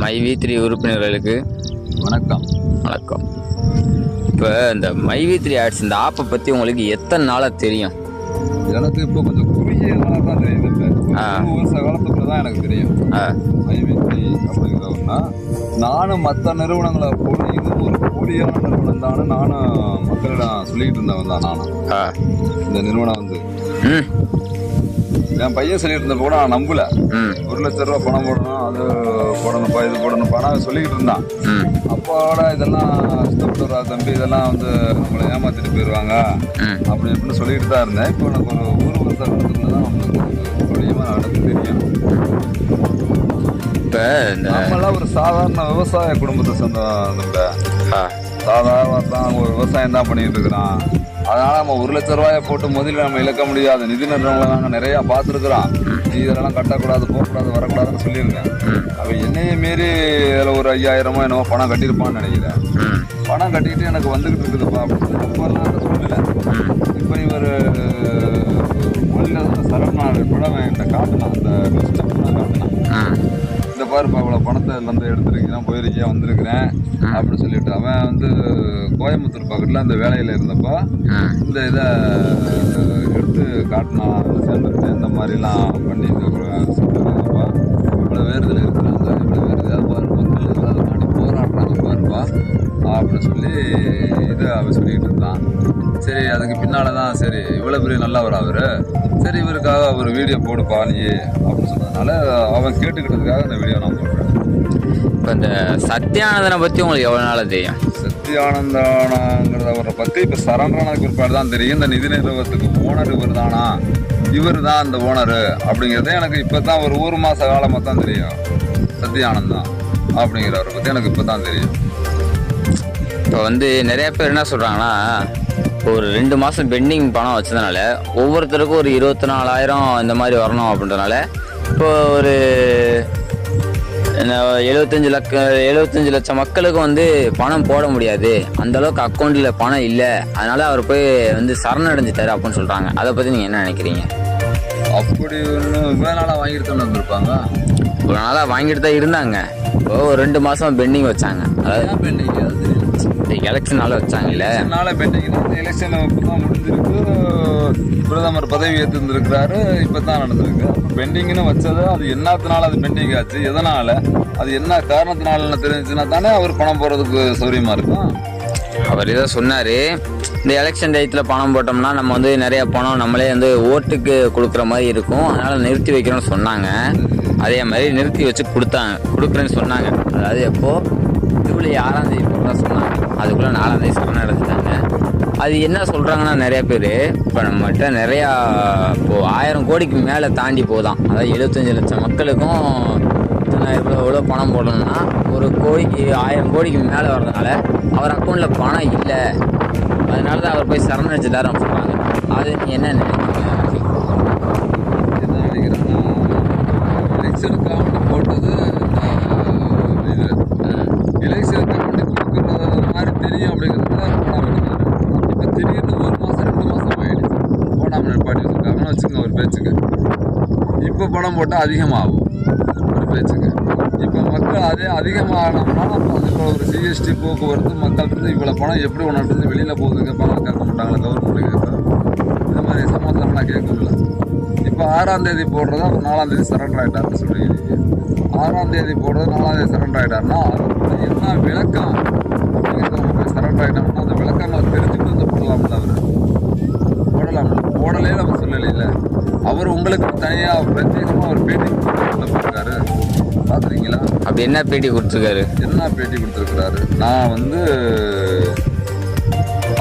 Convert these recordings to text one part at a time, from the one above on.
மைவி3 உறுப்பினர்களுக்கு வணக்கம். வணக்கம். இப்போ இந்த மைவி3 ஆட்ஸ் இந்த ஆப்பை பற்றி உங்களுக்கு எத்தனை நாளாக தெரியும்? எனக்கு இப்போ கொஞ்சம் குறுகிய நாளாக தான் தெரியுது. இப்போ வருஷ காலத்துக்குள்ள தான் எனக்கு தெரியும் மைவி3 அப்படிங்கிறவங்கன்னா. நானும் மற்ற நிறுவனங்களை போல இதுவும் ஒரு போலியான நிறுவனம் தானே நானும் மக்களிடம் சொல்லிக்கிட்டு இருந்தவன் தான். நானும் இந்த நிறுவனம் வந்து என் பையன் சொல்லிட்டு இருந்தப்போ கூட நான் நம்பல. 1,00,000 ரூபா பணம் போடணும், அது போடணும்ப்பா, இது போடணும்ப்பா நான் சொல்லிக்கிட்டு இருந்தான். அப்போட இதெல்லாம் இஷ்டப்படுறா தம்பி, இதெல்லாம் வந்து நம்மளை ஏமாத்திட்டு போயிடுவாங்க அப்படி இப்படின்னு சொல்லிக்கிட்டு தான் இருந்தேன். இப்போ எனக்கு ஒரு வருஷத்துக்குள்ள தான் நம்மளுக்கு துல்லியமாக நடந்து தெரியும். இப்போ நம்மளாம் ஒரு சாதாரண விவசாய குடும்பத்தை சொந்த சாதாரண தான் ஒரு விவசாயம் தான் பண்ணிட்டு இருக்கிறான். அதனால நம்ம 1,00,000 ரூபாயை போட்டு முதலில் நம்ம இழக்க முடியாது. நிதி நிறுவனங்களை நாங்கள் நிறையா பார்த்துருக்குறோம். இதெல்லாம் கட்டக்கூடாது, போகக்கூடாது, வரக்கூடாதுன்னு சொல்லியிருக்கேன். அவன் என்னையை மீறி இதில் ஒரு 5,000 என்னவோ பணம் கட்டியிருப்பான்னு நினைக்கிறேன். பணம் கட்டிக்கிட்டு எனக்கு வந்துக்கிட்டு இருக்குதுப்பா அப்படின்னு சொல்லி அப்போல்லாம் அந்த சூழ்நிலை. இப்போ இவர் மொழியில் சரவணாடு கூட என்கிட்ட காட்டினான், அந்த லிஸ்ட்டை நான் காட்டினான். இந்த பாருப்பா இவ்வளோ பணத்தை இருந்து எடுத்துருக்கீங்கன்னா போயிருக்கியா வந்திருக்கிறேன் அப்படின்னு சொல்லிட்டு அவன் வந்து கோயம்புத்தூர் பக்கத்தில் அந்த வேலையில் இருந்தப்போ இந்த இதை எடுத்து காட்டினான். சேர்ந்துருக்கேன் இந்த மாதிரிலாம் பண்ணி சொல்லியிருந்தப்பா இவ்வளோ வேறுதல் இருக்கிறாங்க, இவ்வளோ வேறு பாரு மக்கள் ஏதாவது நாடி போராடுறாங்க பாருப்பா அப்படின்னு சொல்லி இதை அவன் சொல்லிக்கிட்டு இருந்தான். சரி, அதுக்கு பின்னால் தான் சரி இவ்வளோ பெரிய நல்லவர் அவர், சரி இவருக்காக ஒரு வீடியோ போடுப்பா நீ அப்படின்னு சொன்னதுனால அவன் கேட்டுக்கிட்டதுக்காக இந்த வீடியோ நான் போடுறேன். இப்போ இந்த சத்யானந்தனை பற்றி உங்களுக்கு எவ்வளோ நாளாக தெரியும்? சத்யானந்தானங்கிறத அவரை பற்றி இப்போ சரண்டரானதுக்கு பிற்பாடு தான் தெரியும். இந்த நிதி நிறுவனத்துக்கு ஓனர் இவர் தானா, இவர் தான் அந்த ஓனரு அப்படிங்கிறது எனக்கு இப்போ தான் ஒரு மாத காலமாக தான் தெரியும். சத்யானந்தம் அப்படிங்கிறவரை பற்றி எனக்கு இப்போ தான் தெரியும். இப்போ வந்து நிறைய பேர் என்ன சொல்கிறாங்கன்னா, ஒரு 2 மாதம் பெண்டிங் பணம் வச்சதுனால ஒவ்வொருத்தருக்கும் ஒரு 24,000 இந்த மாதிரி வரணும் அப்படின்றனால இப்போ ஒரு 75 லட்சம் மக்களுக்கு வந்து பணம் போட முடியாது, அந்தளவுக்கு அக்கௌண்ட்டில் பணம் இல்லை, அதனால் அவர் போய் வந்து சரணடைஞ்சிட்டாரு அப்படின்னு சொல்கிறாங்க. அதை பற்றி நீங்கள் என்ன நினைக்கிறீங்க? அப்படி ஒன்றும் இவ்வளோ நாளாக வாங்கிட்டு வந்திருப்பாங்க. இவ்வளோ நாளாக வாங்கிட்டு தான் இருந்தாங்க. இப்போ ஒரு 2 மாதம் பெண்டிங் வச்சாங்க. அதாவது பெண்டிங் அது எலெக்ஷனால வச்சாங்கல்ல, அதனால பெண்டிங் எலெக்ஷன் இப்போ தான் முடிஞ்சிருக்கு. பிரதமர் பதவி ஏற்றிருந்துருக்கிறாரு, இப்போ தான் நடந்திருக்கு. பெண்டிங்னு வச்சது அது என்னத்தினால அது பெண்டிங் ஆச்சு, எதனால், அது என்ன காரணத்தினால தெரிஞ்சுன்னா தானே அவர் பணம் போடுறதுக்கு சௌரியமாக இருக்கும். அவர் இதை சொன்னார், இந்த எலெக்ஷன் டயத்தில் பணம் போட்டோம்னா நம்ம வந்து நிறைய பணம் நம்மளே வந்து ஓட்டுக்கு கொடுக்குற மாதிரி இருக்கும், அதனால் நிறுத்தி வைக்கிறோன்னு சொன்னாங்க. அதே மாதிரி நிறுத்தி வச்சு கொடுக்குறேன்னு சொன்னாங்க. அதாவது எப்போது ஜூலை 6ஆம் தேதி போகிறதா சொன்னாங்க. அதுக்குள்ளே 4ஆம் தேதி சரணடைஞ்சிட்டாங்க. அது என்ன சொல்கிறாங்கன்னா, நிறைய பேர் இப்போ நம்மகிட்ட நிறையா இப்போது 1000 கோடிக்கு மேலே தாண்டி போதான். அதாவது 75 லட்சம் மக்களுக்கும் இவ்வளோ பணம் போடணும்னா ஒரு கோடிக்கு 1000 கோடிக்கு மேலே வர்றதுனால அவர் அக்கௌண்ட்டில் பணம் இல்லை, அதனால தான் அவர் போய் சரணடைஞ்சிட்டாருன்னு சொல்கிறாங்க. அது நீங்கள் என்ன நினைக்கிறீங்க? என்ன நினைக்கிறேன்னா, எலெக்ஷனுக்காக போட்டது இது எலெக்ஷனுக்கு கொடுக்குற மாதிரி தெரியும் அப்படிங்கிறதுல பணம் எடுக்கிறாரு. இப்போ திடீர்னு 1 மாதம் 2 மாதம் ஆகிடுச்சு போடாமல் நிற்பாட்டி வச்சுருக்காங்கன்னு வச்சுக்கோங்க ஒரு பேச்சுக்கு. இப்போ பணம் போட்டால் அதிகமாகும் ஒரு பேச்சுக்கு. இப்போ மக்கள் அதே அதிகமாகணும்னா இப்போ ஒரு ஜிஎஸ்டி போக்குவரத்து மக்கள்கிட்ட இவ்வளோ பணம் எப்படி ஒன்றாட்டு வெளியில் போகுது கேட்பாங்க, கேட்க மாட்டாங்களா? கவர்மெண்ட்டு கேட்கும். இந்த மாதிரி சமாதானம்லாம் கேட்கல. இப்போ 6ஆம் தேதி போடுறதா அவர் 4ஆம் தேதி சரண்டர் ஆகிட்டாருன்னு சொல்கிறீங்க. 6ஆம் தேதி போடுறது 4ஆம் தேதி சரண்டர் ஆகிட்டாருன்னா அதுக்கு என்ன விளக்கம் அப்படிங்கிறத நம்ம போய் சரண்டர் ஆகிட்டோம்னா அந்த விளக்கங்களை தெரிஞ்சுட்டு வந்து போடலாம்ல. அவர் போடலாம்ல, போடலே நம்ம சொல்லலையில. அவர் உங்களுக்கு தனியாக பிரத்யேகமாக ஒரு பேட்டி கொடுத்துருக்காரு, பார்த்துருக்கீங்களா? அப்படி என்ன பேட்டி கொடுத்துருக்காரு? என்ன பேட்டி கொடுத்துருக்குறாரு? நான் வந்து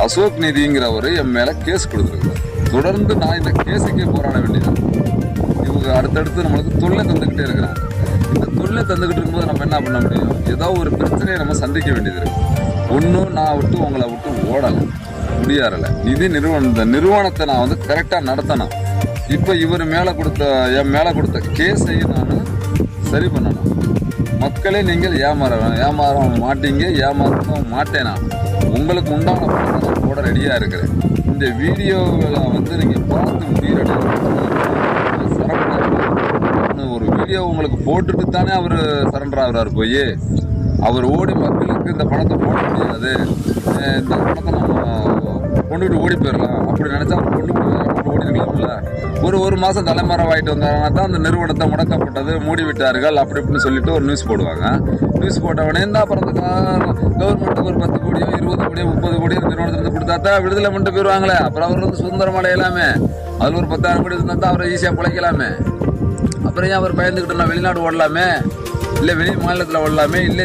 அசோக் நிதிங்கிறவர் என் மேலே கேஸ் கொடுத்துருக்குறாரு. தொடர்ந்து நான் இந்த கேஸுக்கே போராட வேண்டியது. இவங்க அடுத்தடுத்து நம்மளுக்கு தொல்லை தந்துக்கிட்டே இருக்கிறாங்க. இந்த தொல்லை தந்துக்கிட்டு இருக்கும்போது நம்ம என்ன பண்ண முடியும்? ஏதோ ஒரு பிரச்சனையை நம்ம சந்திக்க வேண்டியது இருக்குது. ஒன்றும் நான் விட்டு உங்களை விட்டு ஓடலை, முடியாறலை. நிதி நிறுவனம், இந்த நிறுவனத்தை நான் வந்து கரெக்டாக நடத்தணும். இப்போ இவர் மேலே கொடுத்த என் மேலே கொடுத்த கேஸையும் நான் சரி பண்ணணும். மக்களே நீங்கள் ஏமாற மாட்டீங்க, ஏமாறவும் மாட்டேன். நான் உங்களுக்கு உண்டான பணத்தை போட ரெடியாக இருக்கிறேன். இந்த வீடியோவில் வந்து நீங்கள் பார்த்து முடியல. சரவணன் ஒரு வீடியோ வீடியோ உங்களுக்கு போட்டுட்டு தானே அவர் சரண்டர் ஆகுறாரு போய். அவர் ஓடி மக்களுக்கு இந்த பணத்தை போட முடியாது, இந்த பணத்தை நம்ம கொண்டுகிட்டு ஓடி போயிடலாம் அப்படி நினைச்சா அவர் கொண்டு ஓடி இருக்கலாம்ல. ஒரு மாதம் தலைமறைவாயிட்டு வந்தாங்கன்னா தான் அந்த நிறுவனத்தை முடக்கப்பட்டது, மூடி விட்டார்கள் அப்படி இப்படின்னு சொல்லிட்டு ஒரு நியூஸ் போடுவாங்க. நியூஸ் போட்டவனே இந்த அப்புறம் அந்த கவர்மெண்ட்டுக்கு ஒரு 10 கோடியோ 20 கோடியோ 30 கோடியோ நிறுவனத்திலிருந்து கொடுத்தா தான் விடுதலை பண்ணிட்டு போயிடுவாங்களே. அப்புறம் அவர் வந்து சுதந்திரம் அடையலாமே. அதில் ஒரு 10,000 கோடி இருந்தால் தான் அவரை ஈஸியாக பிழைக்கலாமே. அப்புறம் ஏன் அவர் பயந்துக்கிட்டோம்னா வெளிநாடு ஓடலாமே, இல்லை வெளி மாநிலத்தில் ஓடலாமே, இல்லை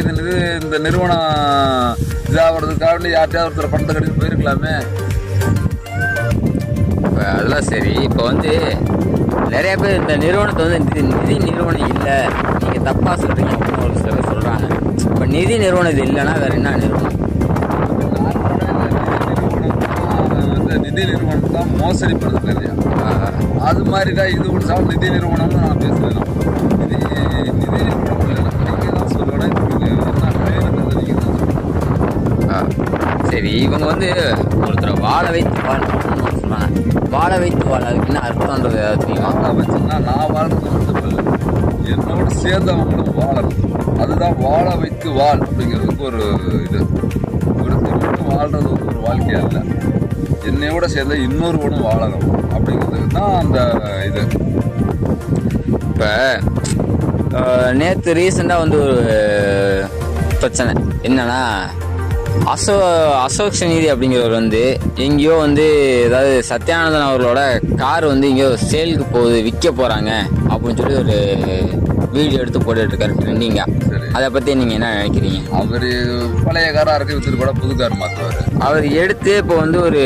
இந்த நிறுவனம் இதாகிறதுக்காக யார்கிட்டயாவது ஒருத்தர் பணத்தை கட்டிட்டு போயிருக்கலாமே. இப்போ அதெல்லாம் சரி. இப்போ வந்து நிறைய பேர் இந்த நிறுவனத்தை வந்து நிதி நிறுவனம் இல்லை, நீங்கள் தப்பாக சொல்கிறீங்க அப்படின்னு ஒரு சிலர் சொல்கிறாங்க. இப்போ நிதி நிறுவனம் இது இல்லைன்னா வேறு என்ன நிறுவனம்? நிதி நிறுவனம் தான் மோசடி பண்ணுறது இல்லையா, அது மாதிரி தான் இது ஒரு சார் நிதி நிறுவனம்னு நான் பேசுகிறேன். நிதி நிறுவனம் இல்லை, நீங்கள் தான் சொல்லணும். சரி, இவங்க வந்து ஒருத்தரை வாழ வைத்து வாழ்ன்னு சொல்கிறாங்க. வாழ வைத்து வாழ அதுக்கு என்ன அர்த்தம்ன்றது ஏதாவது தெரியுமா? வாழ வச்சுன்னா நான் வாழ்றது மட்டும் இல்லை, என்னோடு சேர்ந்தவங்களும் வாழணும். அதுதான் வாழ வைத்து வாழ் அப்படிங்கிறதுக்கு ஒரு இது. ஒருத்தர் மட்டும் வாழ்றது ஒரு வாழ்க்கையா இல்லை, என்னையோட சேர்ந்த இன்னொருவனும் வாழணும் அப்படிங்கிறதுக்கு தான் அந்த இது. இப்போ நேற்று ரீசெண்டாக வந்து ஒரு பிரச்சனை என்னன்னா, அசோக் சநீதி அப்படிங்கிறவர் வந்து எங்கேயோ வந்து ஏதாவது சத்யானந்தன் அவர்களோட கார் வந்து எங்கேயோ சேலுக்கு போகுது, விற்க போகிறாங்க அப்படின்னு சொல்லி ஒரு வீடியோ எடுத்து போட்டுட்டு இருக்காரு ட்ரெண்டிங்கா. அதை பற்றி நீங்கள் என்ன நினைக்கிறீங்க? அவர் பழைய காராக இருக்கு வித்துட்டு கூட புது கார் மாற்றுவார். அவர் எடுத்து இப்போ வந்து ஒரு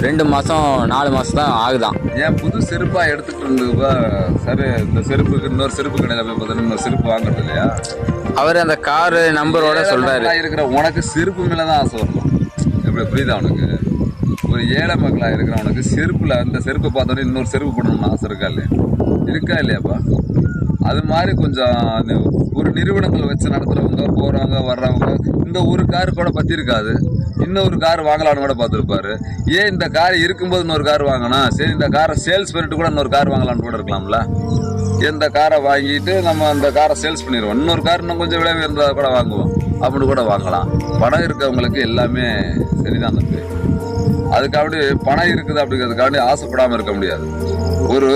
2 மாதம் 4 மாதம் தான் ஆகுதான். ஏன் புது செருப்பாக எடுத்துகிட்டு இருந்துப்பா சரி, இந்த செருப்புக்கு இன்னொரு செருப்பு கடையில் போய் பார்த்தீங்கன்னா இன்னொரு செருப்பு வாங்குறது இல்லையா? அவர் அந்த காரு நம்பரோட சொல்றாரு. இருக்கிற உனக்கு செருப்பு மேல தான் ஆசை வரணும். எப்படி புரியுதா உனக்கு? ஒரு ஏழை மக்களா இருக்கிறவனுக்கு செருப்புல அந்த செருப்பை பார்த்தோன்னே இன்னொரு செருப்பு போடணும்னு ஆசை இருக்கா இல்லையா? இருக்கா இல்லையாப்பா? அது மாதிரி கொஞ்சம் ஒரு நிறுவனங்களை வச்சு நடத்துறவங்க போறவங்க வர்றவங்க இந்த ஒரு காரு கூட பத்தி இருக்காது, இன்னொரு கார் வாங்கலான்னு கூட பார்த்துருப்பாரு. ஏன் இந்த கார் இருக்கும்போது இன்னொரு கார் வாங்கணும், சரி இந்த காரை சேல்ஸ் பண்ணிட்டு கூட இன்னொரு கார் வாங்கலான்னு கூட இருக்கலாம்ல. இந்த காரை வாங்கிட்டு நம்ம அந்த காரை சேல்ஸ் பண்ணிடுவோம், இன்னொரு கார் இன்னும் கொஞ்சம் விலை உயர்ந்ததை கூட வாங்குவோம் அப்படி கூட வாங்கலாம். பணம் இருக்கவங்களுக்கு எல்லாமே சரிதான் தம்பி. அதுக்காண்டி பணம் இருக்குது அப்படிங்கிறதுக்காண்டி ஆசைப்படாமல் இருக்க முடியாது. ஒரு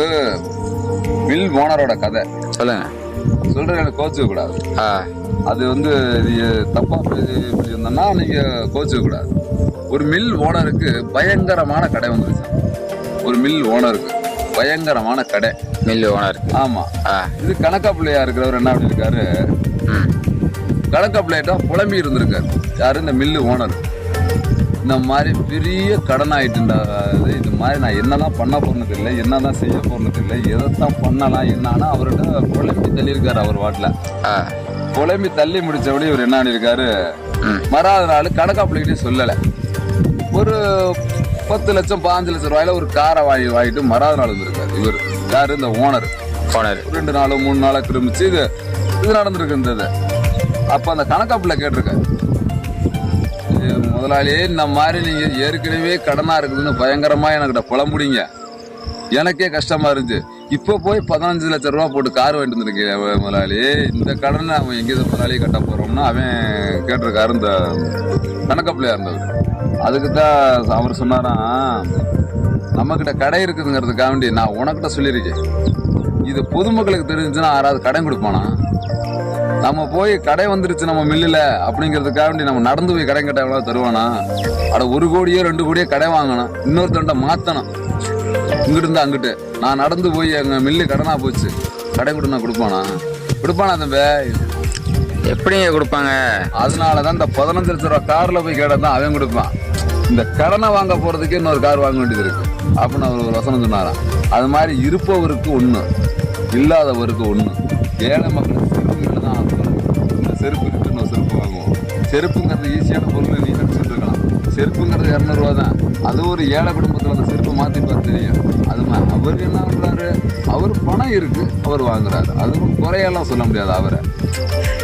மில் ஓனரோட கதை சொல்லுங்க. சொல்றேன், எனக்கு கோச்சுக்க கூடாது. அது வந்து தப்பா இருந்தோம்னா நீங்க கோச்சுக்க கூடாது. ஒரு மில் ஓனருக்கு பயங்கரமான கடை வந்துருச்சு. ஒரு மில் ஓனருக்கு பயங்கரமான கடை. மில் ஓனர், ஆமா. இது கணக்கா பிள்ளையா இருக்கிறவர் என்ன அப்படி இருக்காரு, கணக்கா பிள்ளையிட்ட புலம்பி இருந்திருக்காரு. யாரு? இந்த மில்லு ஓனர். இந்த மாதிரி பெரிய கடன் ஆயிட்டுண்டா, இது மாதிரி நான் என்னதான் பண்ண போறது இல்லை, என்னதான் செய்ய போறது இல்லை, எதைத்தான் பண்ணலாம் என்னன்னா அவர்கிட்ட புலம்பி தள்ளியிருக்காரு. அவர் வாட்டில் புலம்பி தள்ளி முடிச்சபடி இவர் என்ன பண்ணியிருக்காரு, மறாத நாள் கணக்கா பிள்ளைகிட்டே சொல்லலை, ஒரு 10 லட்சம் 15 லட்சம் ரூபாயில ஒரு காரை வாங்கிட்டு மறாத நாள் இருந்திருக்காரு. இவர் யாரு? இந்த ஓனர். 2 நாள் 3 நாளா திரும்பிச்சு இது நடந்திருக்கு. அப்ப அந்த கணக்கா பிள்ளை கேட்டிருக்காரு, முதலாளியே இந்த மாதிரி நீங்க ஏற்கனவே கடனா இருக்குதுன்னு பயங்கரமா எனக்கிட்ட புலம்புடிங்க, எனக்கே கஷ்டமா இருந்துச்சு, இப்போ போய் 15 லட்சம் ரூபா போட்டு கார் வாங்கிட்டு வந்துருக்கேன் முதலாளி, இந்த கடனை அவன் எங்கேயும் முதலாளியை கட்ட போறோம்னா அவன் கேட்டிருக்காரு இந்த கணக்கா பிள்ளையா இருந்தவர். அதுக்கு தான் அவர் சொன்னாராம், நம்மக்கிட்ட கடை இருக்குதுங்கிறதுக்காண்டி நான் உனக்கிட்ட சொல்லியிருக்கேன், இது பொதுமக்களுக்கு தெரிஞ்சுன்னா யாராவது கடன் கொடுப்பானா? நம்ம போய் கடை வந்துருச்சு நம்ம மில்லில் அப்படிங்கிறதுக்காண்டி நம்ம நடந்து போய் கடை கேட்டால் எவ்வளோ தருவானா? அட 1 கோடியோ 2 கோடியோ கடை வாங்கணும், இன்னொருத்தன்ட்ட மாற்றணும், இங்கிட்டு இருந்து அங்கிட்டு. நான் நடந்து போய் எங்கள் மில்லு கடனா போச்சு, கடை கொடு நான் கொடுப்பானா? தம்பி எப்படிங்க கொடுப்பாங்க? அதனால தான் இந்த 15 லட்ச ரூபா காரில் போய் கேட்டால் தான் அவன் கொடுப்பான். இந்த கடனை வாங்க போகிறதுக்கு இன்னொரு கார் வாங்க வேண்டியது இருக்கு அப்படின்னு அவர் ஒரு வசனம் சொன்னாராம். அது மாதிரி இருப்பவருக்கு ஒன்று, இல்லாதவருக்கு ஒன்று. ஏழை மக்களுக்கு செருப்புங்கிறது தான் இந்த செருப்பு இருக்கு, இன்னொரு செருப்பு வாங்குவோம். செருப்புங்கிறது ஈஸியான பொருள் நீ நினச்சிட்டு இருக்கலாம். செருப்புங்கிறது 200 ரூபா தான். அது ஒரு ஏழை குடும்பத்தில் அந்த செருப்பை மாற்றி பார்த்து தெரியும். அது மாதிரி அவர் என்ன பண்ணுறாரு, அவர் பணம் இருக்கு, அவர் வாங்குறாரு. அதுவும் குறையெல்லாம் சொல்ல முடியாது அவரை.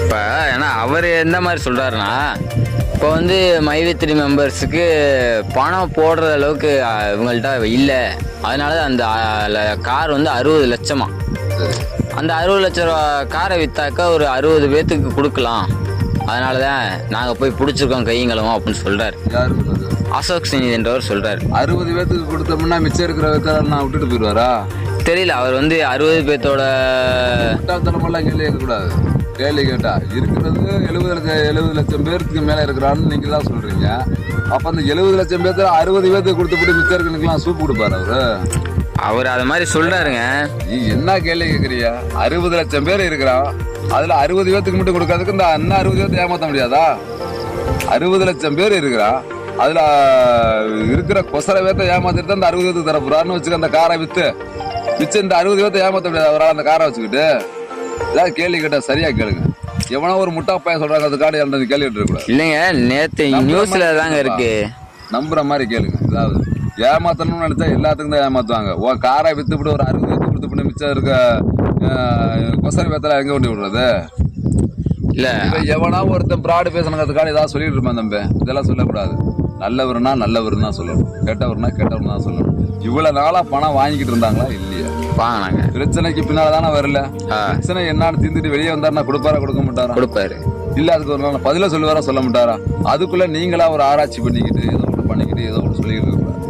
இப்போ ஏன்னா அவர் எந்த மாதிரி சொல்கிறாருன்னா, இப்போ வந்து மைவித்திரி மெம்பர்ஸுக்கு பணம் போடுற அளவுக்கு இவங்கள்ட்ட இல்லை, அதனால அந்த கார் வந்து 60 லட்சமா. அந்த 60 லட்ச ரூபா காரை விற்றாக்கா ஒரு 60 பேர்த்துக்கு கொடுக்கலாம், அதனால தான் நாங்கள் போய் பிடிச்சிருக்கோம் கையங்களும் அப்படின்னு சொல்கிறார். யாரு சொன்னது? அசோக் சிங் என்றவர் சொல்கிறார். 60 பேத்துக்கு கொடுத்தோம்னா மிச்சம் இருக்கிற நான் விட்டுட்டு போயிடுவாரா? தெரியல, அவர் வந்து 60 பேர்த்தோட முட்டாள்தனமெல்லாம் கேள்வி கேட்கக்கூடாது. கேள்வி கேட்டா இருக்கிறது 70 லட்சம் பேருக்கு மேலே இருக்கிறான்னு நீங்க தான் சொல்றீங்க. அப்போ அந்த 70 லட்சம் பேர்த்துல 60 பேர்த்துக்கு கொடுத்துட்டு மிச்சம் இருக்குனுக்குலாம் சூப் கொடுப்பாரு அவர் அது மாதிரி சொல்றாருங்க. நீ என்ன கேள்வி கேட்குறியா? 60 லட்சம் பேர் இருக்கிறான், அதுல 60 பேர்த்துக்கு மட்டும் கொடுக்கறதுக்கு இந்த அண்ணா 60 பேர்த்து ஏமாற்ற முடியாதா? 60 லட்சம் பேர் இருக்கிறான், அதுல இருக்கிற கொசர பேர்த்த ஏமாத்திட்டு அந்த 60 பேர்த்துக்கு தரப்போறாருன்னு வச்சுக்க. அந்த காரை வித்து மிச்சம் இந்த 60 பேர்த்த ஏமாற்ற முடியாது அவரால் அந்த காரை வச்சுக்கிட்டு. ஏதாவது கேள்வி கேட்டா சரியா கேளுங்க. எவனோ ஒரு முட்டா பையன் சொல்றாங்க அதுக்காண்டி அந்த கேள்வி இருக்கக்கூடாது. இல்லைங்க, நேத்து நியூஸ்ல தாங்க இருக்கு. நம்புற மாதிரி கேளுங்க. ஏதாவது ஏமாத்தணும்னு நினைச்சா எல்லாத்துக்கும் தான் ஏமாத்துவாங்க. உன் காரை வித்துவிட்டு ஒரு 60 பேர்த்து கொடுத்துட்டு மிச்சம் இருக்க கொசர பேர்த்தெல்லாம் எங்க கொண்டு விடுறது? இல்ல எவனா ஒருத்தன் பிராடு பேசணுங்கிறதுக்காக ஏதாவது சொல்லிட்டு இருப்பான். தம்பி இதெல்லாம் சொல்லக்கூடாது. நல்லவருனா நல்லவருன்னு தான் சொல்லணும், கெட்டவருனா கெட்டவர்னு தான் சொல்லணும். இவ்வளவு நாளா பணம் வாங்கிக்கிட்டு இருந்தாங்களா இல்லையா? வாங்கினாங்க. பிரச்சனைக்கு பின்னால தானே வரல. பிரச்சனை என்னன்னு தீர்ந்துட்டு வெளியே வந்தாருன்னா கொடுப்பாரா கொடுக்க மாட்டாரா? கொடுப்பாரு. இல்ல அதுக்கு ஒரு நாள் பதில சொல்லுவாரா சொல்ல மாட்டாரா? அதுக்குள்ள நீங்களா ஒரு ஆராய்ச்சி பண்ணிக்கிட்டு ஏதோ ஒன்று பண்ணிக்கிட்டு ஏதோ ஒன்று சொல்லிக்கிட்டு இருக்க கூடாது.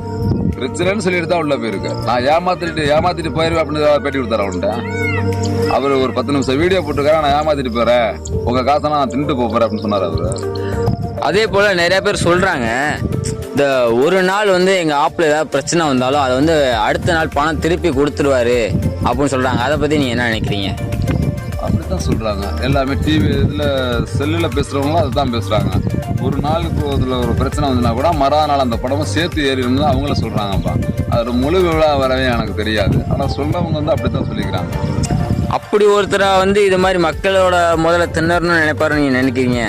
பிரச்சனைன்னு சொல்லிட்டு தான் உள்ள போயிருக்கு. நான் ஏமாத்திட்டு போயிருவேன் அப்படின்னு பேட்டி கொடுத்தாரா அவன்கிட்ட? அவர் ஒரு 10 நிமிஷம் வீடியோ போட்டுருக்காரு, நான் ஏமாத்திட்டு போறேன், உங்க காசை நான் தின்னுட்டு போறேன் அப்படின்னு சொன்னார் அவரு. அதே போல நிறைய பேர் சொல்றாங்க, இந்த ஒரு நாள் வந்து எங்க ஆப்ல ஏதாவது பிரச்சனை வந்தாலும் அதை வந்து அடுத்த நாள் பணம் திருப்பி கொடுத்துருவாரு அப்படின்னு சொல்றாங்க. அதை பத்தி நீங்க என்ன நினைக்கிறீங்க? அப்படித்தான் சொல்றாங்க எல்லாமே. டிவி இதுல செல்லுல பேசுறவங்களும் அதுதான் பேசுறாங்க. ஒரு நாளுக்கு இதுல ஒரு பிரச்சனை வந்துன்னா கூட மறுநாள் அந்த படமும் சேர்த்து ஏறிடும் அவங்கள சொல்றாங்கப்பா. அது முழு விழா வரவே எனக்கு தெரியாது, ஆனா சொல்றவங்க வந்து அப்படித்தான் சொல்லிக்கிறாங்க. அப்படி ஒருத்தரா வந்து இது மாதிரி மக்களோட முதல்ல தின்னறணும்னு நினைப்பாரு நீங்க நினைக்கிறீங்க?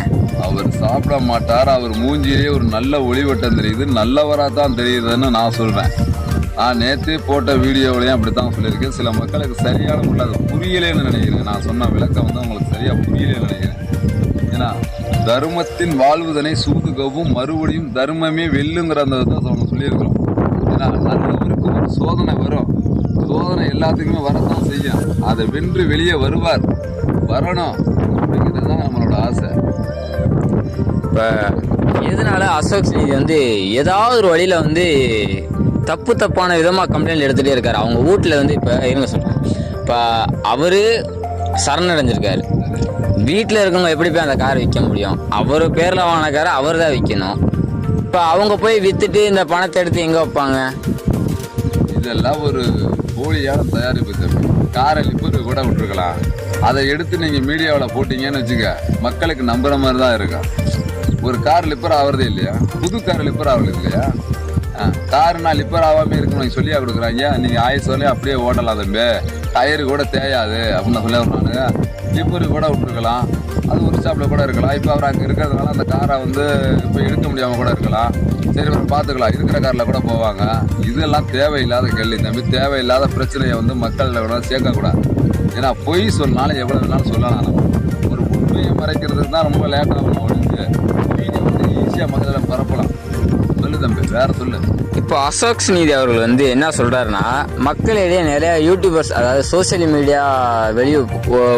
அவர் சாப்பிட மாட்டார். அவர் மூஞ்சிலேயே ஒரு நல்ல ஒளிவட்டம் தெரியுது, நல்லவராக தான் தெரியுதுன்னு நான் சொல்றேன். நான் நேற்று போட்ட வீடியோவிலையும் அப்படித்தான் சொல்லியிருக்கேன். சில மக்களுக்கு சரியான முறையில் அது புரியலேன்னு நினைக்கிறேன். நான் சொன்ன விளக்கம் வந்து அவங்களுக்கு சரியா புரியலேன்னு நினைக்கிறேன். ஏன்னா தர்மத்தின் வாழ்வுதனை சூதுகவும் மறுபடியும் தர்மமே வெல்லுங்கிற அந்த அவங்க சொல்லியிருக்கிறோம். ஏன்னா நல்லவருக்கு ஒரு சோதனை வரும், சோதனை எல்லாத்துக்குமே வரத்தான் செய்யும். அதை வென்று வெளியே வருவார், வரணும் அப்படிங்கிறது தான் நம்மளோட ஆசை. இப்போ எதனால அசோக் சிங் வந்து ஏதாவது ஒரு வழியில் வந்து தப்பான விதமாக கம்ப்ளைண்ட் எடுத்துகிட்டே இருக்காரு. அவங்க வீட்டில் வந்து இப்போ இருங்க சொல்கிறேன், இப்போ அவர் சரணடைஞ்சிருக்காரு. வீட்டில் இருக்கவங்க எப்படி போய் அந்த காரை விற்க முடியும்? அவர் பேரில் வாங்கின காரை அவர் தான் விற்கணும். இப்போ அவங்க போய் விற்றுட்டு இந்த பணத்தை எடுத்து எங்கே வைப்பாங்க? இதெல்லாம் ஒரு போலியான தயாரிப்பு. காரை லிப்பரு கூட விட்டுருக்கலாம், அதை எடுத்து நீங்கள் மீடியாவில் போட்டீங்கன்னு வச்சுக்க, மக்களுக்கு நம்புற மாதிரி தான் இருக்கும். ஒரு கார் லிப்பர் ஆகுறதே இல்லையா? புது கார் லிப்பர் ஆகுறது இல்லையா? காருனா லிப்பர் ஆகாமல் இருக்கணும் சொல்லியா கொடுக்குறாங்க. நீங்கள் ஆயுசோலே அப்படியே ஓட்டலாம் தம்பி, டயரு கூட தேயாது அப்படின்னு சொல்ல வர்றானுங்க. லிப்பரு கூட விட்டுருக்கலாம், அது ஒரு ஸ்டாப்பில் கூட இருக்கலாம். இப்போ அவர் அங்கே இருக்கிறதுனால அந்த காரை வந்து இப்போ எடுக்க முடியாமல் கூட இருக்கலாம். சரி அவர் பார்த்துக்கலாம், இருக்கிற காரில் கூட போவாங்க. இதெல்லாம் தேவையில்லாத கேள்வி தம்பி. தேவையில்லாத பிரச்சனையை வந்து மக்கள் கூட சேர்க்கக்கூடாது. ஏன்னா பொய் சொன்னாலும் எவ்வளோ வேணாலும் சொல்லலாம். நம்ம ஒரு உண்மையை மறைக்கிறதுக்கு தான் ரொம்ப லேட்டாக ஒழிஞ்சு மீடியா வந்து ஈஸியாக மக்களில் பரப்பலாம். சொல்லு தம்பி, வேற சொல்லு. இப்போ அசோக் சிங் அவர்கள் வந்து என்ன சொல்றாருன்னா, மக்களிடையே நிறைய யூடியூபர்ஸ், அதாவது சோசியல் மீடியா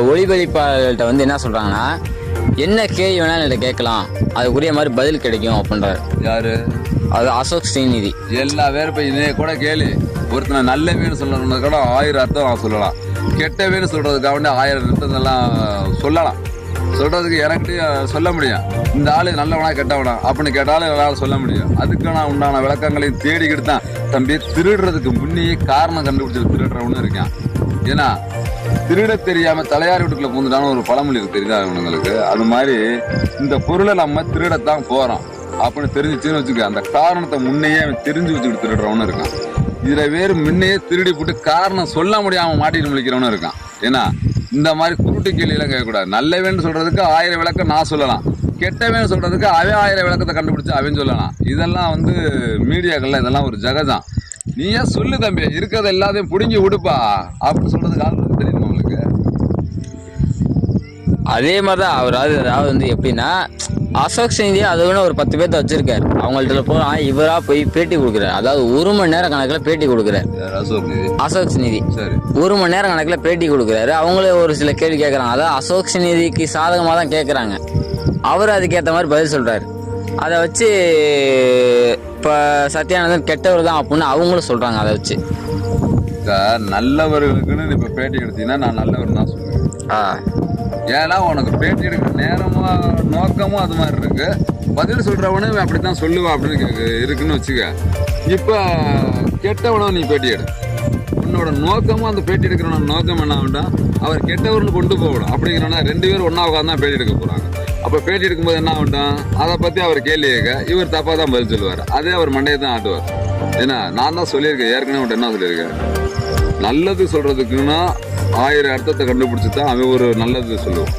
ஒளிபரப்பாளர்கள்ட்ட வந்து என்ன சொல்றாங்கன்னா, என்ன கேள்வி வேணாலும் என்கிட்ட கேட்கலாம், அதுக்குரிய மாதிரி பதில் கிடைக்கும் அப்படின்றாரு. யாரு? அது அசோக் சிங். எல்லா பேரும் இப்போ இதே கூட கேள்வி. ஒருத்தனை நல்லவேன்னு சொல்லணும்னா கூட 1000 அர்த்தம் நான் சொல்லலாம், கெட்டவேன்னு சொல்றதுக்காக வேண்டி 1000 அர்த்தங்கள்லாம் சொல்லலாம். சொல்றதுக்கு எனக்கு சொல்ல முடியும், இந்த ஆளு நல்லவனா கெட்டவனா அப்படின்னு கேட்டாலும் என்னால் சொல்ல முடியும். அதுக்கு நான் உண்டான விளக்கங்களையும் தேடிக்கிட்டு தான் தம்பி. திருடுறதுக்கு முன்னையே காரணம் கண்டுபிடிச்சது திருடுறவனு இருக்கான். ஏன்னா திருட தெரியாம தலையாரி வீட்டுக்குள்ள பூந்துட்டான ஒரு பழமொழி இருக்கு, தெரியுதா இவனுங்களுக்கு? அது மாதிரி இந்த பொருளை நம்ம திருடத்தான் போறோம் அப்படின்னு தெரிஞ்சுச்சுன்னு வச்சுக்க, அந்த காரணத்தை முன்னையே தெரிஞ்சு வச்சுக்கிட்டு திருடுறவனு இருக்கான். இதுல வேறு முன்னையே திருடி போட்டு காரணம் சொல்ல முடியாம மாட்டிட்டு முழிக்கிறவனு இருக்கான். ஏன்னா இந்த மாதிரி குருட்டு கேள்வியெல்லாம் கேட்கக்கூடாது. நல்லவேன்னு சொல்றதுக்கு 1000 விளக்கம் நான் சொல்லலாம், கெட்டவேன்னு சொல்றதுக்கு அவன் 1000 விளக்கத்தை கண்டுபிடிச்சு அவன் சொல்லலாம். இதெல்லாம் வந்து மீடியாக்கள்ல இதெல்லாம் ஒரு ஜகதான். நீயே சொல்லு தம்பி, இருக்கிறத எல்லாத்தையும் பிடுங்கி விடுப்பா அப்படின்னு சொல்றதுக்கு ஆள் தெரியுமா உங்களுக்கு? அதே மாதிரிதான் அவர். அதாவது வந்து எப்படின்னா, அசோக் சந்நிதி அதுன்னு ஒரு 10 பேர்த்த வச்சிருக்காரு. அவங்கள்ட்ட போனா இவரா போய் பேட்டி கொடுக்குறாரு. அதாவது 1 மணி நேரம் கணக்குல பேட்டி கொடுக்குறாரு. அசோக் சந்நிதி சரி 1 மணி நேரம் கணக்குல பேட்டி கொடுக்குறாரு. அவங்களே ஒரு சில கேள்வி கேட்கறாங்க. அதாவது அசோக் சந்நிதிக்கு சாதகமா தான் கேட்கறாங்க. அவர் அதுக்கேற்ற மாதிரி பதில் சொல்றாரு. அதை வச்சு இப்ப சத்யானந்தன் கெட்டவர் தான் அப்படின்னு அவங்களும் சொல்றாங்க. அதை வச்சு நல்லவர்களுக்குன்னு இப்ப பேட்டி எடுத்தீங்கன்னா நான் நல்லவர் தான் சொல்லுவேன். ஏன்னா உனக்கு பேட்டி எடுக்கிற நேரமும் நோக்கமும் அது மாதிரி இருக்கு. பதில் சொல்றவனு அப்படித்தான் சொல்லுவா அப்படின்னு இருக்குன்னு வச்சுக்க. இப்ப கெட்டவனும் நீ பேட்டி எடு. உன்னோட நோக்கமும் அந்த பேட்டி எடுக்கிறவனோட நோக்கம் என்ன ஆகும், அவர் கெட்டவர்னு கொண்டு போகணும். அப்படிங்கிறனா 2 பேரும் ஒன்னா உட்காந்து தான் பேட்டி எடுக்க போறாங்க. அப்ப பேட்டி எடுக்கும்போது என்ன ஆகும், அதை பத்தி அவர் கேள்வி கேட்க இவர் தப்பா தான் பதில் சொல்லுவார். அதே அவர் மண்டையை தான் ஆட்டுவார். ஏன்னா நான் தான் சொல்லியிருக்கேன், ஏற்கனவே அவன்கிட்ட என்ன சொல்லியிருக்கேன், நல்லது சொல்றதுக்குன்னா 1000 அர்த்தத்தை கண்டுபிடிச்சு தான் அவன் ஒரு நல்லது சொல்லுவான்.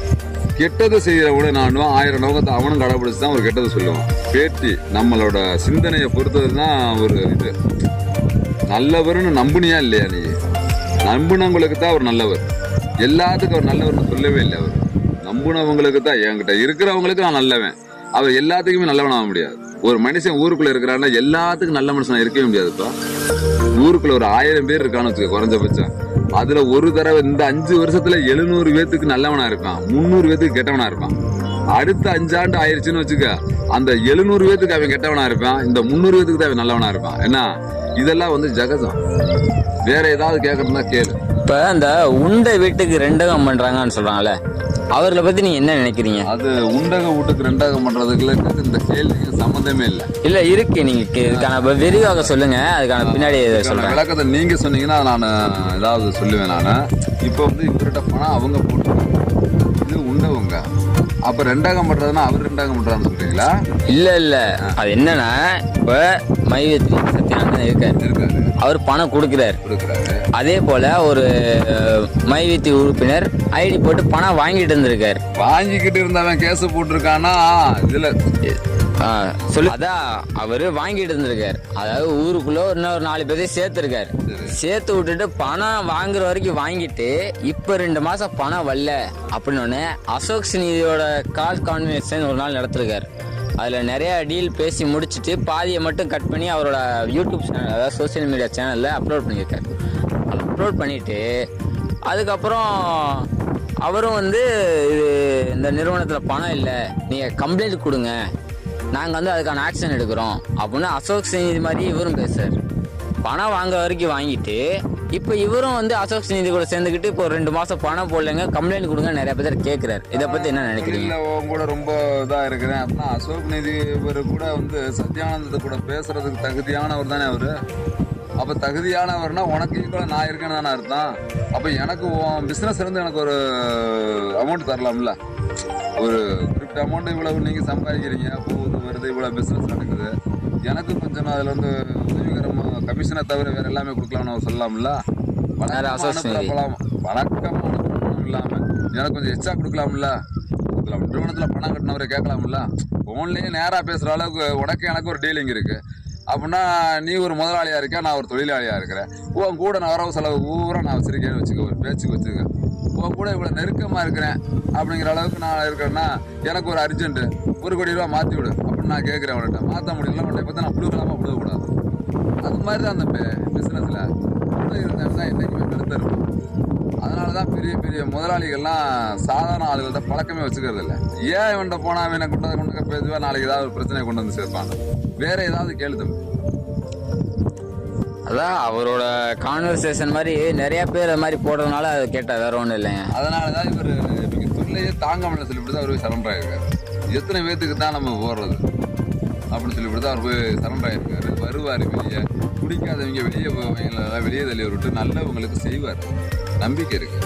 கெட்டது செய்யறவன நானும் 1000 நோக்கத்தை அவனும் கடைபிடிச்சு தான் ஒரு கெட்டது சொல்லுவான். பேட்டி நம்மளோட சிந்தனையை பொறுத்தது தான் ஒரு இது. நல்லவர்னு நம்புனியா இல்லையா நீ? நம்புனவங்களுக்கு தான் அவர் நல்லவர். எல்லாத்துக்கும் அவர் நல்லவர்னு சொல்லவே இல்லை. அவர் நம்புனவங்களுக்கு தான், என்கிட்ட இருக்கிறவங்களுக்கு நான் நல்லவன். அவர் எல்லாத்துக்குமே நல்லவன் ஆக முடியாது. ஒரு மனுஷன் ஊருக்குள்ள இருக்கிறான்னா எல்லாத்துக்கும் நல்ல மனுஷனா இருக்கவே முடியாதுப்பா. ஊருக்குள்ள ஒரு 1000 பேர் இருக்கான்னு வச்சுக்க குறைஞ்சபட்சம். அதுல ஒரு தடவை இந்த 5 வருஷத்துல 700 பேத்துக்கு நல்லவனா இருப்பான், 300 பேத்துக்கு கெட்டவனா இருப்பான். அடுத்த 5 ஆண்டு ஆயிடுச்சுன்னு வச்சுக்க, அந்த 700 பேத்துக்கு அவன் கெட்டவனா இருப்பான், இந்த 300 பேத்துக்கு தான் அவன் நல்லவனா இருப்பான். ஏன்னா இதெல்லாம் ஜகதம். வேற ஏதாவது கேட்கறதுனா கேளு. இப்ப அந்த உண்டை வீட்டுக்கு 2கம் பண்றாங்கன்னு சொல்றாங்கல்ல, அவர்களை பத்தி நீங்க என்ன நினைக்கிறீங்க? அது உண்டக வீட்டுக்கு 2கம் பண்றதுக்கு இந்த கேள்விக்கு சம்மந்தமே இல்லை. இல்ல இருக்கு, நீங்க இதுக்கான விரிவாக சொல்லுங்க. அதுக்கான பின்னாடி சொல்றேன். விளக்கத்தை நீங்க சொன்னீங்கன்னா நான் ஏதாவது சொல்லுவேன். நானு இப்போ இவர்கிட்ட பணம் அவங்க போட்டுருக்காங்க, இது உண்டவங்க. அப்ப 2கம் பண்றதுன்னா அவர் 2கம் பண்றான்னு சொல்றீங்களா? இல்ல அது என்னன்னா, இப்ப மையத்தி சத்யானந்தன் இருக்காரு, அவர் பணம் கொடுக்கிறாரு. அதே போல ஒரு மைவித்தி உறுப்பினர் ஐடி போட்டு பணம் வாங்கிட்டு இருந்திருக்காரு. வாங்கிக்கிட்டு இருந்தவன் கேஸ் போட்டிருக்கானா இதுல சொல்லு. அதான் அவரு வாங்கிட்டு இருந்திருக்காரு. அதாவது ஊருக்குள்ள இன்னொரு 4 பேரையும் சேர்த்திருக்காரு. சேர்த்து விட்டுட்டு பணம் வாங்குற வரைக்கும் வாங்கிட்டு இப்ப 2 மாசம் பணம் வரல அப்படின்னு அசோக் சந்நிதியோட கால் கான்வென்ஷன் ஒரு நாள் நடத்திருக்காரு. அதுல நிறைய டீல் பேசி முடிச்சுட்டு பாதியை மட்டும் கட் பண்ணி அவரோட யூடியூப் சேனல், அதாவது சோசியல் மீடியா சேனல்ல அப்லோட் பண்ணியிருக்காரு. அப்லோட் பண்ணிட்டு அதுக்கப்புறம் அவரும் இது இந்த நிறுவனத்துல பணம் இல்லை, நீங்க கம்ப்ளைண்ட் கொடுங்க, நாங்க அதுக்கான ஆக்ஷன் எடுக்கிறோம் அப்படின்னு அசோக் சந்நிதி மாதிரி இவரும் பேசுறாரு. பணம் வாங்க வரைக்கும் வாங்கிட்டு இப்ப இவரும் அசோக் சந்நிதி கூட சேர்ந்துக்கிட்டு இப்போ 2 மாசம் பணம் போடலைங்க, கம்ப்ளைண்ட் கொடுங்க நிறைய பேர் கேட்கிறாரு. இதை பத்தி என்ன நினைக்கிறீங்க? கூட ரொம்ப இதா இருக்கிறேன் அப்படின்னா, அசோக் நிதி இவர் கூட சத்யானந்தத்தை கூட பேசுறதுக்கு தகுதியானவர் தானே அவரு. அப்ப தகுதியானவர்னா உனக்கு ஈக்குவலா நான் இருக்கேன்னு தானே அர்த்தம். அப்ப எனக்கு பிசினஸ் எனக்கு ஒரு அமௌண்ட் தரலாம்ல. ஒரு குறிப்பிட்ட அமௌண்ட் இவ்வளவு நீங்க சம்பாதிக்கிறீங்க, போகுது வருது, இவ்வளவு பிசினஸ் நடக்குது, எனக்கு கொஞ்சம் அதுல உதவிகரமா கமிஷனை தவிர வேற எல்லாமே கொடுக்கலாம்னு அவர் சொல்லலாம்ல. வணக்கமான இல்லாம எனக்கு கொஞ்சம் எச்சா கொடுக்கலாம்ல. நிறுவனத்துல பணம் கட்டினவரை கேட்கலாம்ல. போன்லயே நேரா பேசுற அளவுக்கு உனக்கு எனக்கு ஒரு டீலிங் இருக்கு. அப்படின்னா நீ ஒரு முதலாளியா இருக்க, நான் ஒரு தொழிலாளியா இருக்கிறேன். உன் கூட நான் வரவு செலவு ஊரா நான் வச்சிருக்கேன்னு வச்சுக்க, ஒரு பேச்சுக்கு வச்சுக்க. உன் கூட இவ்வளவு நெருக்கமா இருக்கிறேன் அப்படிங்கிற அளவுக்கு நான் இருக்கிறேன்னா எனக்கு ஒரு அர்ஜென்ட் 1 கோடி ரூபா மாத்தி விடு அப்படின்னு நான் கேட்கிறேன். அவன்கிட்ட மாற்ற முடியல, அவன்கிட்ட பத்தி நான் புழுகலாமா புழுகக்கூடாது. அது மாதிரிதான் அந்த பிசினஸ்ல இருந்தேன்னா என்னைக்குமே கருத்து இருக்கும். அதனாலதான் பெரிய பெரிய முதலாளிகள்லாம் சாதாரண ஆளுகள்ட்ட பழக்கமே வச்சுக்கிறது இல்லை. ஏன் இவன்கிட்ட போனா அவனை கொண்டு பேசுவா, நாளைக்கு ஏதாவது ஒரு பிரச்சனையை கொண்டு வந்து சேர்ப்பாங்க. வேற ஏதாவது கேளு தம்பி. அதான் அவரோட கான்வர்சேஷன் மாதிரி நிறைய பேர் அது மாதிரி போடுறதுனால அதை கேட்டா வேற ஒன்றும் இல்லைங்க. அதனாலதான் இவர் தொல்லையே தாங்க முடியல சொல்லிவிட்டு அவர் போய் சரண்டர் ஆயிருக்காரு. எத்தனை பேத்துக்கு தான் நம்ம போடுறது அப்படின்னு சொல்லிவிட்டு அவர் போய் சரண்டர் ஆயிருக்காரு. வருவார் வெளியே, குடிக்காதவங்க வெளியே போவங்களெல்லாம் வெளியே தள்ளி விட்டு நல்லவங்களுக்கு செய்வார். நம்பிக்கை இருக்கு.